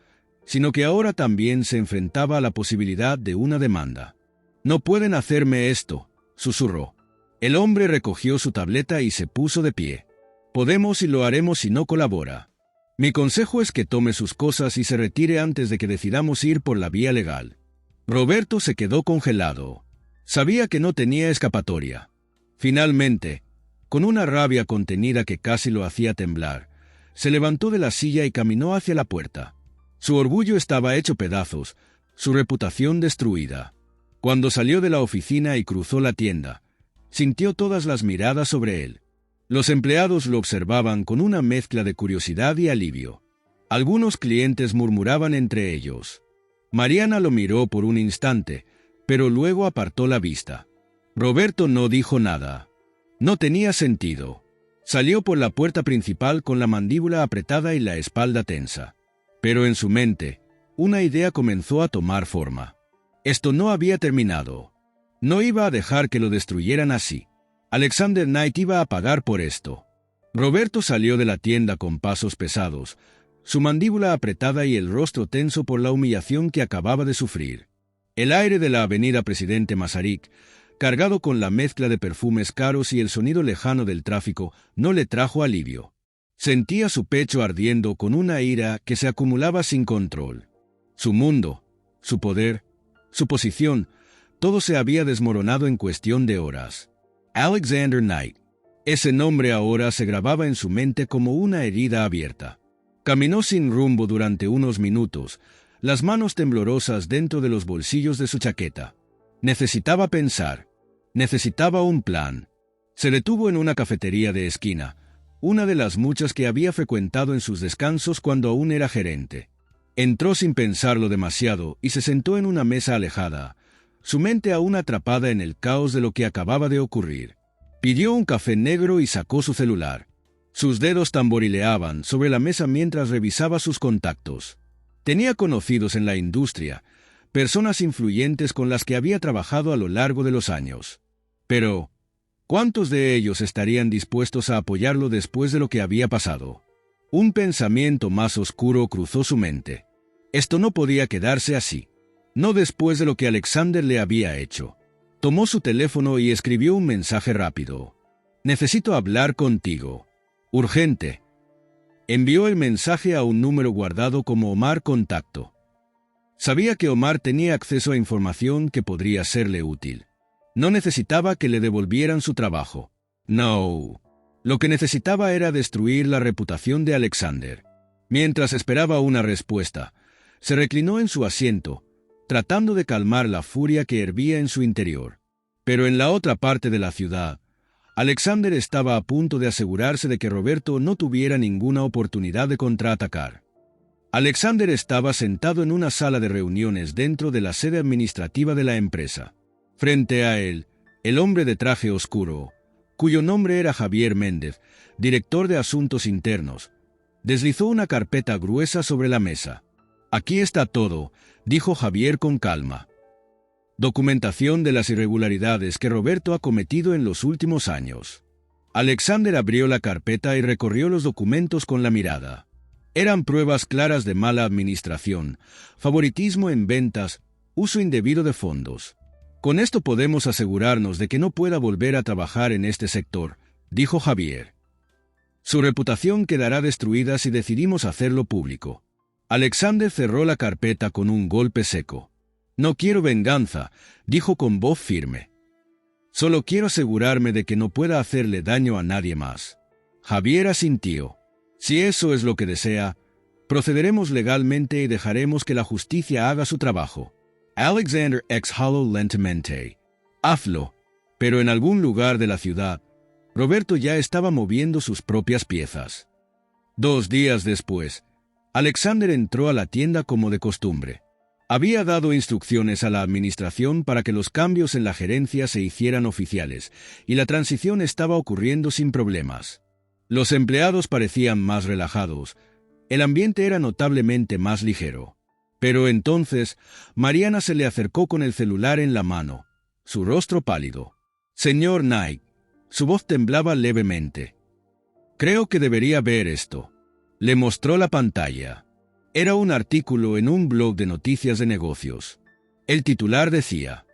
Speaker 1: sino que ahora también se enfrentaba a la posibilidad de una demanda. «No pueden hacerme esto», susurró. El hombre recogió su tableta y se puso de pie. «Podemos y lo haremos si no colabora. Mi consejo es que tome sus cosas y se retire antes de que decidamos ir por la vía legal». Roberto se quedó congelado. Sabía que no tenía escapatoria. Finalmente, con una rabia contenida que casi lo hacía temblar, se levantó de la silla y caminó hacia la puerta. Su orgullo estaba hecho pedazos, su reputación destruida. Cuando salió de la oficina y cruzó la tienda, sintió todas las miradas sobre él. Los empleados lo observaban con una mezcla de curiosidad y alivio. Algunos clientes murmuraban entre ellos. Mariana lo miró por un instante, pero luego apartó la vista. Roberto no dijo nada. No tenía sentido. Salió por la puerta principal con la mandíbula apretada y la espalda tensa. Pero en su mente, una idea comenzó a tomar forma. Esto no había terminado. No iba a dejar que lo destruyeran así. Alexander Knight iba a pagar por esto. Roberto salió de la tienda con pasos pesados, su mandíbula apretada y el rostro tenso por la humillación que acababa de sufrir. El aire de la avenida Presidente Masaryk, cargado con la mezcla de perfumes caros y el sonido lejano del tráfico, no le trajo alivio. Sentía su pecho ardiendo con una ira que se acumulaba sin control. Su mundo, su poder, su posición, todo se había desmoronado en cuestión de horas. Alexander Knight. Ese nombre ahora se grababa en su mente como una herida abierta. Caminó sin rumbo durante unos minutos, las manos temblorosas dentro de los bolsillos de su chaqueta. Necesitaba pensar. Necesitaba un plan. Se detuvo en una cafetería de esquina, una de las muchas que había frecuentado en sus descansos cuando aún era gerente. Entró sin pensarlo demasiado y se sentó en una mesa alejada, su mente aún atrapada en el caos de lo que acababa de ocurrir. Pidió un café negro y sacó su celular. Sus dedos tamborileaban sobre la mesa mientras revisaba sus contactos. Tenía conocidos en la industria, personas influyentes con las que había trabajado a lo largo de los años. Pero, ¿cuántos de ellos estarían dispuestos a apoyarlo después de lo que había pasado? Un pensamiento más oscuro cruzó su mente. Esto no podía quedarse así. No después de lo que Alexander le había hecho. Tomó su teléfono y escribió un mensaje rápido. «Necesito hablar contigo. Urgente». Envió el mensaje a un número guardado como Omar Contacto. Sabía que Omar tenía acceso a información que podría serle útil. No necesitaba que le devolvieran su trabajo. No. Lo que necesitaba era destruir la reputación de Alexander. Mientras esperaba una respuesta, se reclinó en su asiento, tratando de calmar la furia que hervía en su interior. Pero en la otra parte de la ciudad, Alexander estaba a punto de asegurarse de que Roberto no tuviera ninguna oportunidad de contraatacar. Alexander estaba sentado en una sala de reuniones dentro de la sede administrativa de la empresa. Frente a él, el hombre de traje oscuro, cuyo nombre era Javier Méndez, director de Asuntos Internos, deslizó una carpeta gruesa sobre la mesa. «Aquí está todo», dijo Javier con calma. «Documentación de las irregularidades que Roberto ha cometido en los últimos años». Alexander abrió la carpeta y recorrió los documentos con la mirada. Eran pruebas claras de mala administración, favoritismo en ventas, uso indebido de fondos. «Con esto podemos asegurarnos de que no pueda volver a trabajar en este sector», dijo Javier. «Su reputación quedará destruida si decidimos hacerlo público». Alexander cerró la carpeta con un golpe seco. «No quiero venganza», dijo con voz firme. «Solo quiero asegurarme de que no pueda hacerle daño a nadie más». Javier asintió. «Si eso es lo que desea, procederemos legalmente y dejaremos que la justicia haga su trabajo». Alexander exhaló lentamente. «Hazlo». Pero en algún lugar de la ciudad, Roberto ya estaba moviendo sus propias piezas. 2 días después, Alexander entró a la tienda como de costumbre. Había dado instrucciones a la administración para que los cambios en la gerencia se hicieran oficiales, y la transición estaba ocurriendo sin problemas. Los empleados parecían más relajados. El ambiente era notablemente más ligero. Pero entonces, Mariana se le acercó con el celular en la mano, su rostro pálido. «Señor Knight», su voz temblaba levemente. «Creo que debería ver esto». Le mostró la pantalla. Era un artículo en un blog de noticias de negocios. El titular decía: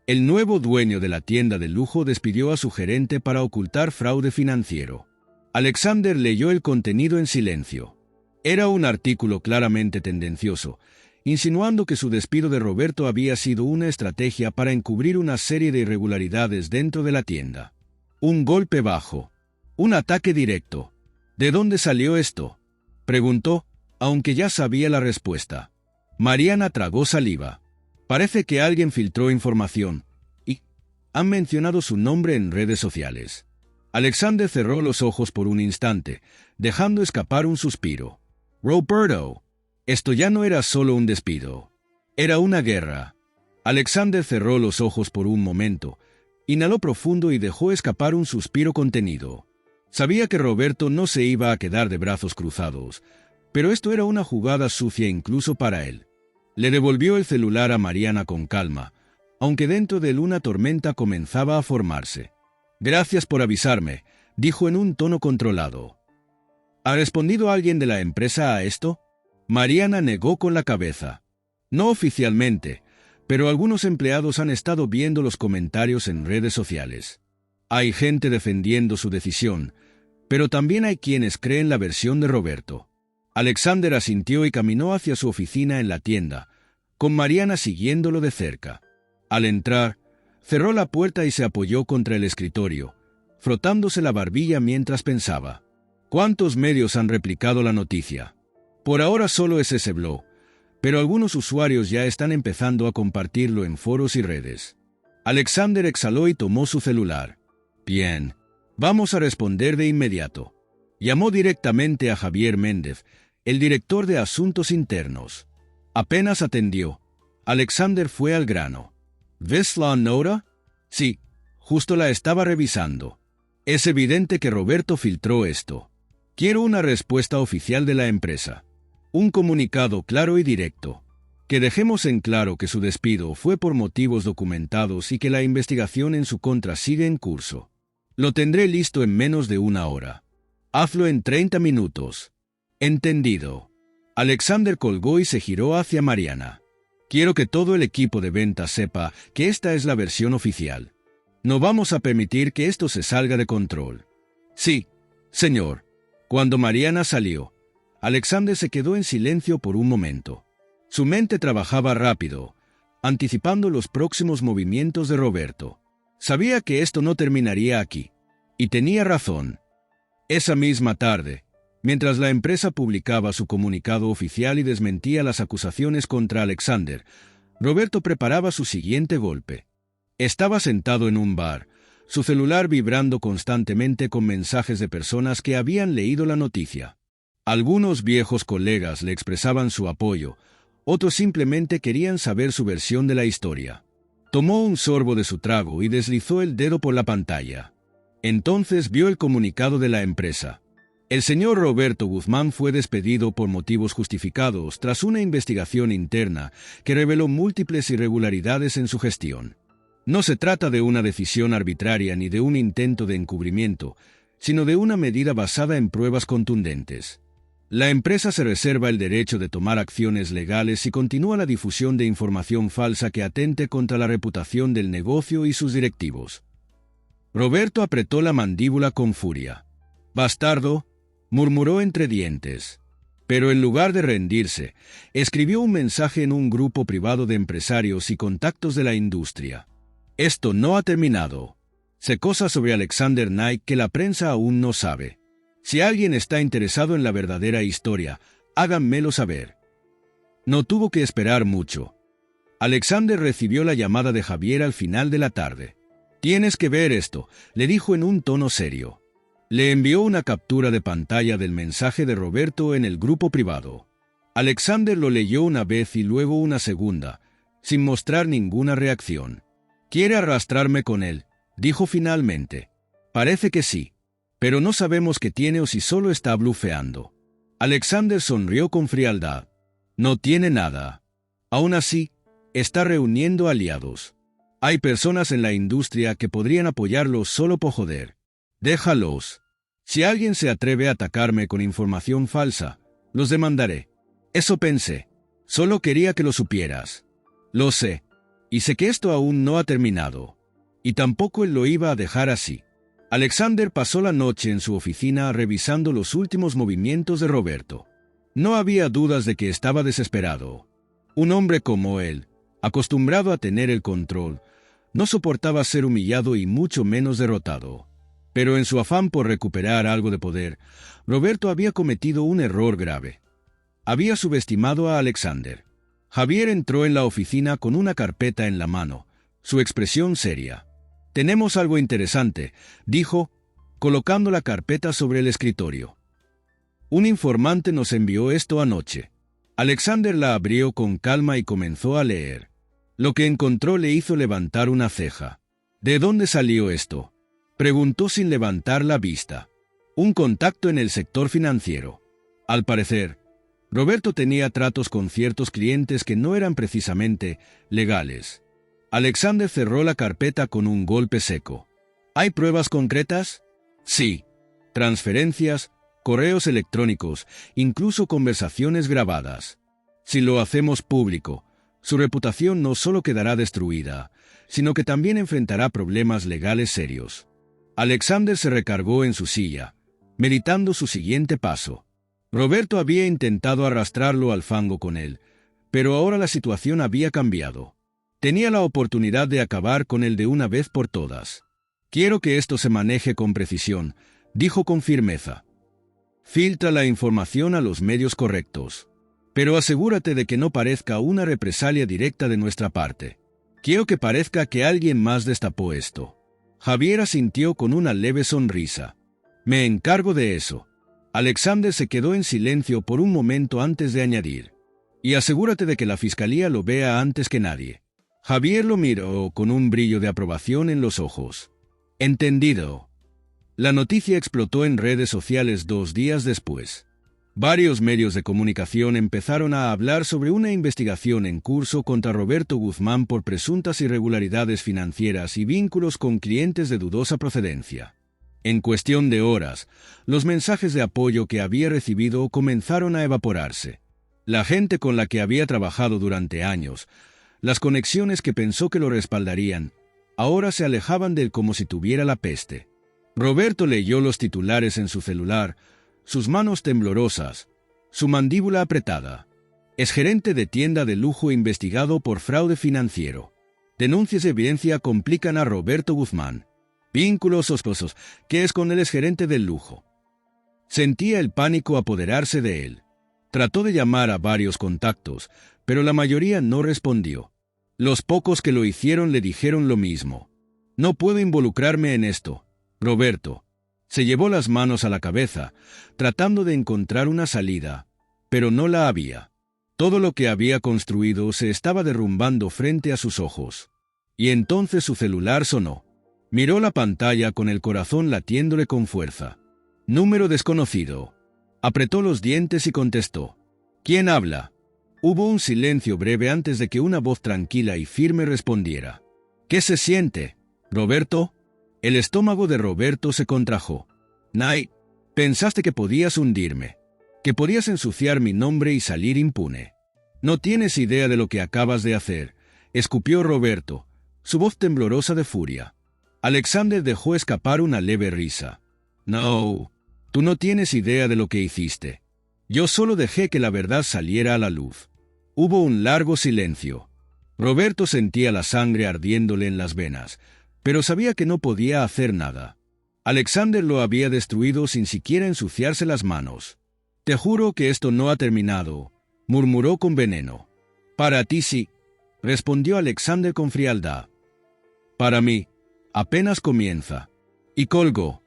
Speaker 1: «El nuevo dueño de la tienda de lujo despidió a su gerente para ocultar fraude financiero». Alexander leyó el contenido en silencio. Era un artículo claramente tendencioso, insinuando que su despido de Roberto había sido una estrategia para encubrir una serie de irregularidades dentro de la tienda. Un golpe bajo. Un ataque directo. «¿De dónde salió esto?», preguntó, aunque ya sabía la respuesta. Mariana tragó saliva. «Parece que alguien filtró información y han mencionado su nombre en redes sociales». Alexander cerró los ojos por un instante, dejando escapar un suspiro. «Roberto, esto ya no era solo un despido. Era una guerra». Alexander cerró los ojos por un momento, inhaló profundo y dejó escapar un suspiro contenido. Sabía que Roberto no se iba a quedar de brazos cruzados, pero esto era una jugada sucia incluso para él. Le devolvió el celular a Mariana con calma, aunque dentro de él una tormenta comenzaba a formarse. «Gracias por avisarme», dijo en un tono controlado. «¿Ha respondido alguien de la empresa a esto?». Mariana negó con la cabeza. «No oficialmente, pero algunos empleados han estado viendo los comentarios en redes sociales. Hay gente defendiendo su decisión, pero también hay quienes creen la versión de Roberto». Alexander asintió y caminó hacia su oficina en la tienda, con Mariana siguiéndolo de cerca. Al entrar, cerró la puerta y se apoyó contra el escritorio, frotándose la barbilla mientras pensaba. ¿Cuántos medios han replicado la noticia? Por ahora solo es ese blog, pero algunos usuarios ya están empezando a compartirlo en foros y redes. Alexander exhaló y tomó su celular. «Bien, vamos a responder de inmediato». Llamó directamente a Javier Méndez, el director de Asuntos Internos. Apenas atendió. Alexander fue al grano. «¿Ves la nota?». «Sí, justo la estaba revisando. Es evidente que Roberto filtró esto. Quiero una respuesta oficial de la empresa. Un comunicado claro y directo. Que dejemos en claro que su despido fue por motivos documentados y que la investigación en su contra sigue en curso. Lo tendré listo en menos de 1 hora. Hazlo en 30 minutos». Entendido. Alexander colgó y se giró hacia Mariana. Quiero que todo el equipo de ventas sepa que esta es la versión oficial. No vamos a permitir que esto se salga de control. Sí, señor. Cuando Mariana salió, Alexander se quedó en silencio por un momento. Su mente trabajaba rápido, anticipando los próximos movimientos de Roberto. Sabía que esto no terminaría aquí. Y tenía razón. Esa misma tarde, mientras la empresa publicaba su comunicado oficial y desmentía las acusaciones contra Alexander, Roberto preparaba su siguiente golpe. Estaba sentado en un bar, su celular vibrando constantemente con mensajes de personas que habían leído la noticia. Algunos viejos colegas le expresaban su apoyo, otros simplemente querían saber su versión de la historia. Tomó un sorbo de su trago y deslizó el dedo por la pantalla. Entonces vio el comunicado de la empresa. El señor Roberto Guzmán fue despedido por motivos justificados tras una investigación interna que reveló múltiples irregularidades en su gestión. No se trata de una decisión arbitraria ni de un intento de encubrimiento, sino de una medida basada en pruebas contundentes. La empresa se reserva el derecho de tomar acciones legales si continúa la difusión de información falsa que atente contra la reputación del negocio y sus directivos. Roberto apretó la mandíbula con furia. «Bastardo», murmuró entre dientes. Pero en lugar de rendirse, escribió un mensaje en un grupo privado de empresarios y contactos de la industria. «Esto no ha terminado. Sé cosas sobre Alexander Knight que la prensa aún no sabe. Si alguien está interesado en la verdadera historia, háganmelo saber». No tuvo que esperar mucho. Alexander recibió la llamada de Javier al final de la tarde. «Tienes que ver esto», le dijo en un tono serio. Le envió una captura de pantalla del mensaje de Roberto en el grupo privado. Alexander lo leyó una vez y luego una segunda, sin mostrar ninguna reacción. «¿Quiere arrastrarme con él?», dijo finalmente. «Parece que sí. Pero no sabemos qué tiene o si solo está blufeando». Alexander sonrió con frialdad. «No tiene nada. Aún así, está reuniendo aliados. Hay personas en la industria que podrían apoyarlo solo por joder. Déjalos. Si alguien se atreve a atacarme con información falsa, los demandaré. Eso pensé. Solo quería que lo supieras. Lo sé. Y sé que esto aún no ha terminado. Y tampoco él lo iba a dejar así». Alexander pasó la noche en su oficina revisando los últimos movimientos de Roberto. No había dudas de que estaba desesperado. Un hombre como él, acostumbrado a tener el control, no soportaba ser humillado y mucho menos derrotado. Pero en su afán por recuperar algo de poder, Roberto había cometido un error grave. Había subestimado a Alexander. Javier entró en la oficina con una carpeta en la mano, su expresión seria. «Tenemos algo interesante», dijo, colocando la carpeta sobre el escritorio. «Un informante nos envió esto anoche». Alexander la abrió con calma y comenzó a leer. Lo que encontró le hizo levantar una ceja. «¿De dónde salió esto?», preguntó sin levantar la vista. «Un contacto en el sector financiero». Al parecer, Roberto tenía tratos con ciertos clientes que no eran precisamente legales. Alexander cerró la carpeta con un golpe seco. «¿Hay pruebas concretas?». «Sí. Transferencias, correos electrónicos, incluso conversaciones grabadas. Si lo hacemos público, su reputación no solo quedará destruida, sino que también enfrentará problemas legales serios». Alexander se recargó en su silla, meditando su siguiente paso. Roberto había intentado arrastrarlo al fango con él, pero ahora la situación había cambiado. Tenía la oportunidad de acabar con él de una vez por todas. «Quiero que esto se maneje con precisión», dijo con firmeza. «Filtra la información a los medios correctos. Pero asegúrate de que no parezca una represalia directa de nuestra parte. Quiero que parezca que alguien más destapó esto». Javier asintió con una leve sonrisa. «Me encargo de eso». Alexander se quedó en silencio por un momento antes de añadir. «Y asegúrate de que la fiscalía lo vea antes que nadie». Javier lo miró con un brillo de aprobación en los ojos. «Entendido». La noticia explotó en redes sociales 2 días después. Varios medios de comunicación empezaron a hablar sobre una investigación en curso contra Roberto Guzmán por presuntas irregularidades financieras y vínculos con clientes de dudosa procedencia. En cuestión de horas, los mensajes de apoyo que había recibido comenzaron a evaporarse. La gente con la que había trabajado durante años, las conexiones que pensó que lo respaldarían, ahora se alejaban de él como si tuviera la peste. Roberto leyó los titulares en su celular, sus manos temblorosas, su mandíbula apretada. Exgerente de tienda de lujo investigado por fraude financiero. Denuncias de evidencia complican a Roberto Guzmán. Vínculos sospechosos, que es con el exgerente del lujo. Sentía el pánico apoderarse de él. Trató de llamar a varios contactos, pero la mayoría no respondió. Los pocos que lo hicieron le dijeron lo mismo. No puedo involucrarme en esto, Roberto. Se llevó las manos a la cabeza, tratando de encontrar una salida, pero no la había. Todo lo que había construido se estaba derrumbando frente a sus ojos. Y entonces su celular sonó. Miró la pantalla con el corazón latiéndole con fuerza. Número desconocido. Apretó los dientes y contestó. ¿Quién habla? Hubo un silencio breve antes de que una voz tranquila y firme respondiera. ¿Qué se siente, Roberto? El estómago de Roberto se contrajo. Nay, pensaste que podías hundirme, que podías ensuciar mi nombre y salir impune. No tienes idea de lo que acabas de hacer, escupió Roberto, su voz temblorosa de furia. Alexander dejó escapar una leve risa. No, tú no tienes idea de lo que hiciste. Yo solo dejé que la verdad saliera a la luz. Hubo un largo silencio. Roberto sentía la sangre ardiéndole en las venas, pero sabía que no podía hacer nada. Alexander lo había destruido sin siquiera ensuciarse las manos. Te juro que esto no ha terminado, murmuró con veneno. Para ti sí, respondió Alexander con frialdad. Para mí, apenas comienza. Y colgó.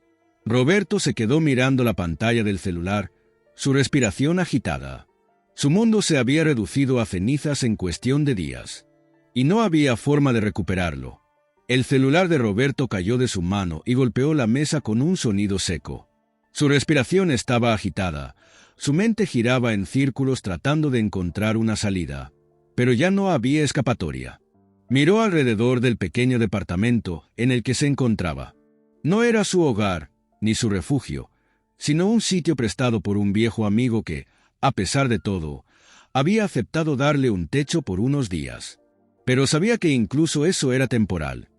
Speaker 1: Roberto se quedó mirando la pantalla del celular, su respiración agitada. Su mundo se había reducido a cenizas en cuestión de días. Y no había forma de recuperarlo. El celular de Roberto cayó de su mano y golpeó la mesa con un sonido seco. Su respiración estaba agitada. Su mente giraba en círculos tratando de encontrar una salida. Pero ya no había escapatoria. Miró alrededor del pequeño departamento en el que se encontraba. No era su hogar, ni su refugio, sino un sitio prestado por un viejo amigo que, a pesar de todo, había aceptado darle un techo por unos días. Pero sabía que incluso eso era temporal.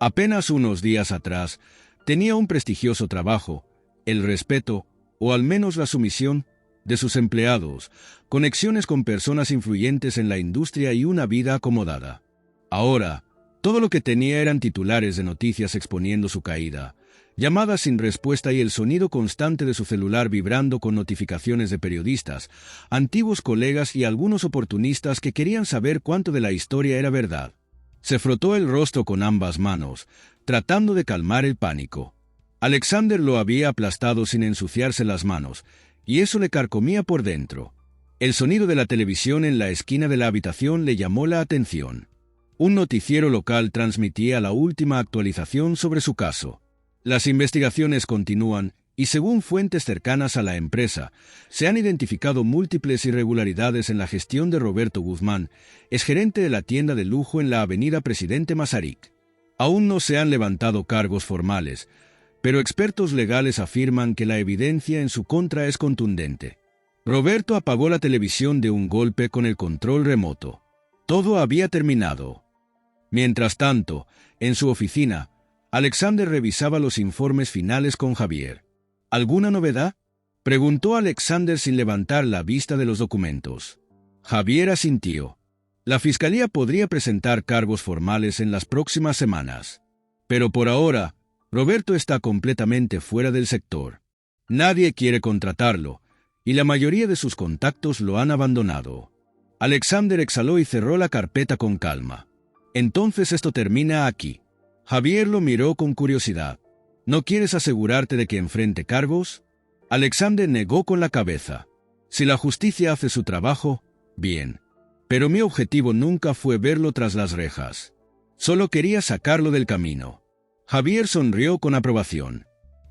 Speaker 1: Apenas unos días atrás, tenía un prestigioso trabajo, el respeto, o al menos la sumisión, de sus empleados, conexiones con personas influyentes en la industria y una vida acomodada. Ahora, todo lo que tenía eran titulares de noticias exponiendo su caída, llamadas sin respuesta y el sonido constante de su celular vibrando con notificaciones de periodistas, antiguos colegas y algunos oportunistas que querían saber cuánto de la historia era verdad. Se frotó el rostro con ambas manos, tratando de calmar el pánico. Alexander lo había aplastado sin ensuciarse las manos, y eso le carcomía por dentro. El sonido de la televisión en la esquina de la habitación le llamó la atención. Un noticiero local transmitía la última actualización sobre su caso. Las investigaciones continúan y según fuentes cercanas a la empresa, se han identificado múltiples irregularidades en la gestión de Roberto Guzmán, exgerente de la tienda de lujo en la avenida Presidente Masaryk. Aún no se han levantado cargos formales, pero expertos legales afirman que la evidencia en su contra es contundente. Roberto apagó la televisión de un golpe con el control remoto. Todo había terminado. Mientras tanto, en su oficina, Alexander revisaba los informes finales con Javier. ¿Alguna novedad?, preguntó Alexander sin levantar la vista de los documentos. Javier asintió. La fiscalía podría presentar cargos formales en las próximas semanas. Pero por ahora, Roberto está completamente fuera del sector. Nadie quiere contratarlo, y la mayoría de sus contactos lo han abandonado. Alexander exhaló y cerró la carpeta con calma. Entonces esto termina aquí. Javier lo miró con curiosidad. ¿No quieres asegurarte de que enfrente cargos? Alexander negó con la cabeza. Si la justicia hace su trabajo, bien. Pero mi objetivo nunca fue verlo tras las rejas. Solo quería sacarlo del camino. Javier sonrió con aprobación.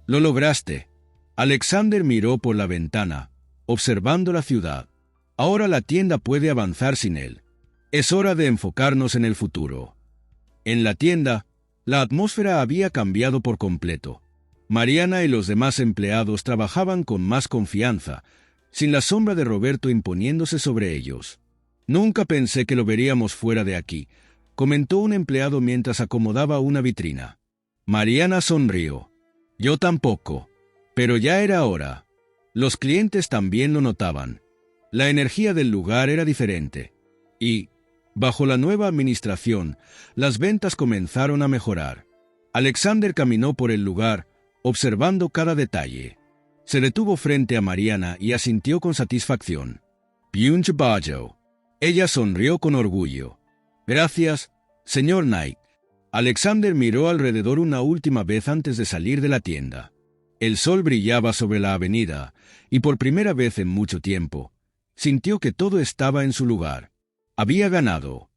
Speaker 1: Lo lograste. Alexander miró por la ventana, observando la ciudad. Ahora la tienda puede avanzar sin él. Es hora de enfocarnos en el futuro. En la tienda, la atmósfera había cambiado por completo. Mariana y los demás empleados trabajaban con más confianza, sin la sombra de Roberto imponiéndose sobre ellos. «Nunca pensé que lo veríamos fuera de aquí», comentó un empleado mientras acomodaba una vitrina. Mariana sonrió. «Yo tampoco. Pero ya era hora». Los clientes también lo notaban. La energía del lugar era diferente. Y, bajo la nueva administración, las ventas comenzaron a mejorar. Alexander caminó por el lugar, observando cada detalle. Se detuvo frente a Mariana y asintió con satisfacción. «Bien trabajo». Ella sonrió con orgullo. «Gracias, señor Knight». Alexander miró alrededor una última vez antes de salir de la tienda. El sol brillaba sobre la avenida, y por primera vez en mucho tiempo, sintió que todo estaba en su lugar. Había ganado.